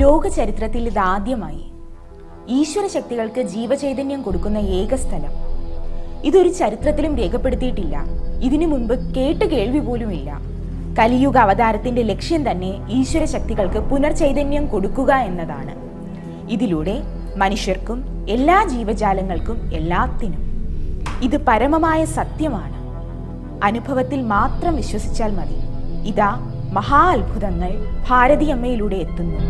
ലോക ചരിത്രത്തിൽ ഇതാദ്യമായി ഈശ്വര ശക്തികൾക്ക് ജീവചൈതന്യം കൊടുക്കുന്ന ഏക സ്ഥലം. ഇതൊരു ചരിത്രത്തിലും രേഖപ്പെടുത്തിയിട്ടില്ല. ഇതിനു മുൻപ് കേട്ട് കേൾവി പോലുമില്ല. കലിയുഗ അവതാരത്തിന്റെ ലക്ഷ്യം തന്നെ ഈശ്വര ശക്തികൾക്ക് പുനർചൈതന്യം കൊടുക്കുക എന്നതാണ്. ഇതിലൂടെ മനുഷ്യർക്കും എല്ലാ ജീവജാലങ്ങൾക്കും എല്ലാത്തിനും. ഇത് പരമമായ സത്യമാണ്. അനുഭവത്തിൽ മാത്രം വിശ്വസിച്ചാൽ മതി. ഇതാ മഹാ അത്ഭുതങ്ങൾ ഭാരതിയമ്മയിലൂടെ എത്തുന്നു.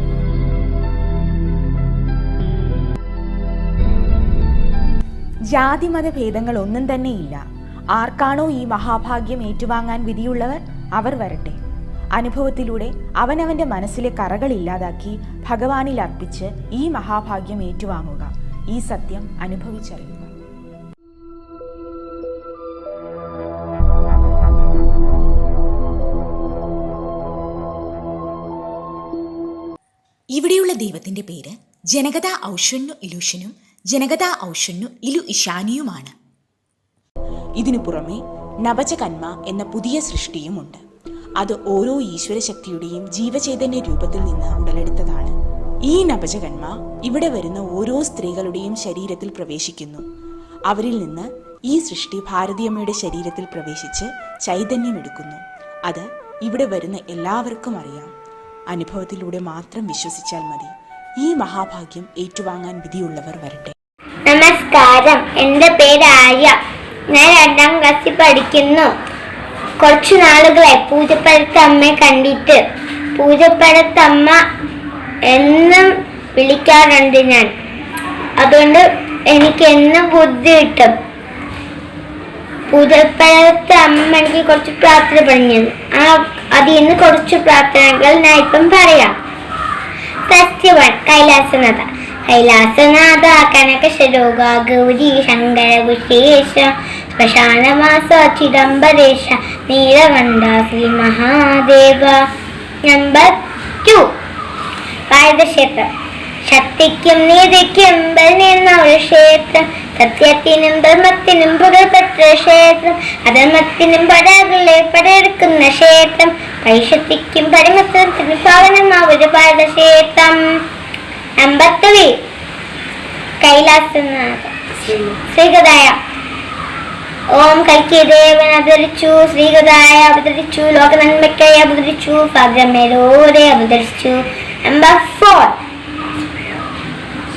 ജാതിമത ഭേദങ്ങൾ ഒന്നും തന്നെയില്ല. ആർക്കാണോ ഈ മഹാഭാഗ്യം ഏറ്റുവാങ്ങാൻ വിധിയുള്ളവർ അവർ വരട്ടെ. അനുഭവത്തിലൂടെ അവനവന്റെ മനസ്സിലെ കറകൾ ഇല്ലാതാക്കി ഭഗവാനിൽ അർപ്പിച്ച് ഈ മഹാഭാഗ്യം ഏറ്റുവാങ്ങുക. ഈ സത്യം അനുഭവിച്ചറിയുക. ഇവിടെയുള്ള ദൈവത്തിന്റെ പേര് ജനകത ഔഷന്നു ഇലൂഷനും ജനകത ഔഷന്നു ഇലു ഇഷാനിയുമാണ്. ഇതിനു പുറമെ നവചകന്മ എന്ന പുതിയ സൃഷ്ടിയുമുണ്ട്. അത് ഓരോ ഈശ്വരശക്തിയുടെയും ജീവചൈതന്യ രൂപത്തിൽ നിന്ന് ഉടലെടുത്തതാണ്. ഈ നവചകന്മ ഇവിടെ വരുന്ന ഓരോ സ്ത്രീകളുടെയും ശരീരത്തിൽ പ്രവേശിക്കുന്നു. അവരിൽ നിന്ന് ഈ സൃഷ്ടി ഭാരതിയമ്മയുടെ ശരീരത്തിൽ പ്രവേശിച്ച് ചൈതന്യമെടുക്കുന്നു. അത് ഇവിടെ വരുന്ന എല്ലാവർക്കും അറിയാം. അനുഭവത്തിലൂടെ മാത്രം വിശ്വസിച്ചാൽ മതി. ഈ മഹാഭാഗ്യം ഏറ്റുവാങ്ങാൻ വിധിയുള്ളവർ വരട്ടെ. നമസ്കാരം, എൻ്റെ പേര് ആര്യ. ഞാൻ 2ാം ക്ലാസ്സിൽ പഠിക്കുന്നു. കുറച്ചു നാളുകളായി പൂജപ്പുരത്തമ്മയെ കണ്ടിട്ട്. പൂജപ്പുരത്തമ്മ എന്നും വിളിക്കാറുണ്ട് ഞാൻ. അതുകൊണ്ട് എനിക്ക് എന്നും ബുദ്ധി കിട്ടും. പൂജപ്പുരത്തെ അമ്മ എനിക്ക് കുറച്ച് പ്രാർത്ഥന പറഞ്ഞത്. അതിൽ നിന്ന് കുറച്ച് പ്രാർത്ഥനകൾ ഞാൻ ഇപ്പം പറയാം. ഫസ്റ്റ് 1 കൈലാസനാഥ. കൈലാസനാഥ കനകശരോഗ ഗൗരി ശങ്കര വിശേഷ ശ്മശാനവാസ ചിദംബരേശ നീലകണ്ഠ ശ്രീ മഹാദേവ. നമ്പർ 2 ഭാരതക്ഷേത്രം. ശക്തിക്കും നീതിക്കും ബലിയുന്ന ഒരു ക്ഷേത്രം. സത്യത്തിനും ധർമ്മത്തിനും പുകൾപ്പെട്ട ക്ഷേത്രം. അധർമ്മത്തിനും പടകളെ പടയെടുക്കുന്ന ക്ഷേത്രം. പൈശക്തിക്കും പരമത്വത്തിനും പാവനമാവൊരു ഭാരതക്ഷേത്രം. നമ്പർ 3 കൈലാസനാഥ ശ്രീകതായ. ഓം കൽക്കിദേവൻ അവതരിച്ചു, ശ്രീകതായ അവതരിച്ചു, ലോകനന്മയ്ക്കായി അവതരിച്ചു, ഭാദ്രമേലോടെ അവതരിച്ചു. നമ്പർ 4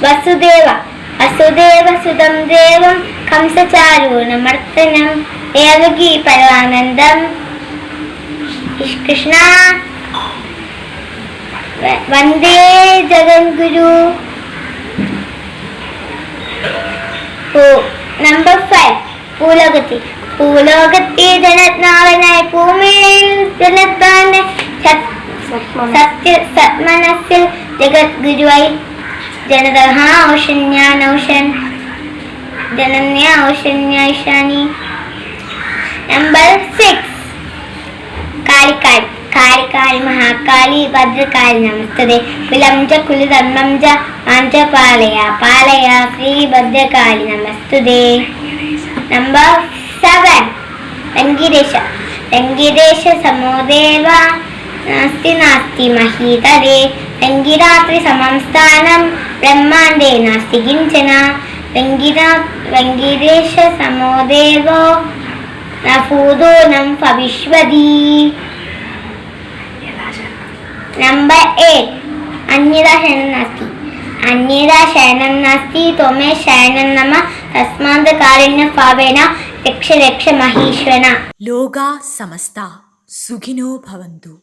വസുദേവ. വസുദേവ സുതം ദേവം കംസചാരൂണമർത്തനം ദേവകി പരമാനന്ദം. കൃഷ്ണ വന്ദേ ജഗദ്ഗുരു. നമ്പർ 5 ഭൂലോകത്തിൽ. ഭൂലോകത്തിൽ ജനനാഥനായ ഭൂമിയിൽ ജനത്താന്റെ സത്മനസ്സിൽ ജഗദ്ഗുരുവായി ജനത ഔഷന്യാനൗഷൻ ജനന്യ ഔഷന്യായിഷാനി. നമ്പർ 6 കാളിക്കാരി. കാളികാരി മഹാകാളി ഭദ്രകാളി നമസ്തേ. കുലം ച കുലധർമ്മം ച മാഞ്ച പാലയ പാലയ ശ്രീ ഭദ്രകാളി നമസ്തേ. നമ്പർ 7 വെങ്കിടേശ. വെങ്കിടേശ സമോദേവ നാസ്തി നാസ്തി മഹീതരേ. വെങ്കിടാത്രി സമം സ്ഥാനം ബ്രഹ്മാണ്ഡേ നാസ്തി കിഞ്ചന. വെങ്കിടേശ സമോദേവോ നഭൂതോ നം ഭവിഷ്വതി. നമ്പർ 8 അന്യതാ ശരണം നാസ്തി. അന്യതാ ശരണം നാസ്തി ത്വമേ ശരണം നമ തസ്മാത് കാരുണ്യ ഭാവേന രക്ഷ രക്ഷ മഹീശ്വര. ലോകാ സമസ്ത സുഖിനോ ഭവന്തു.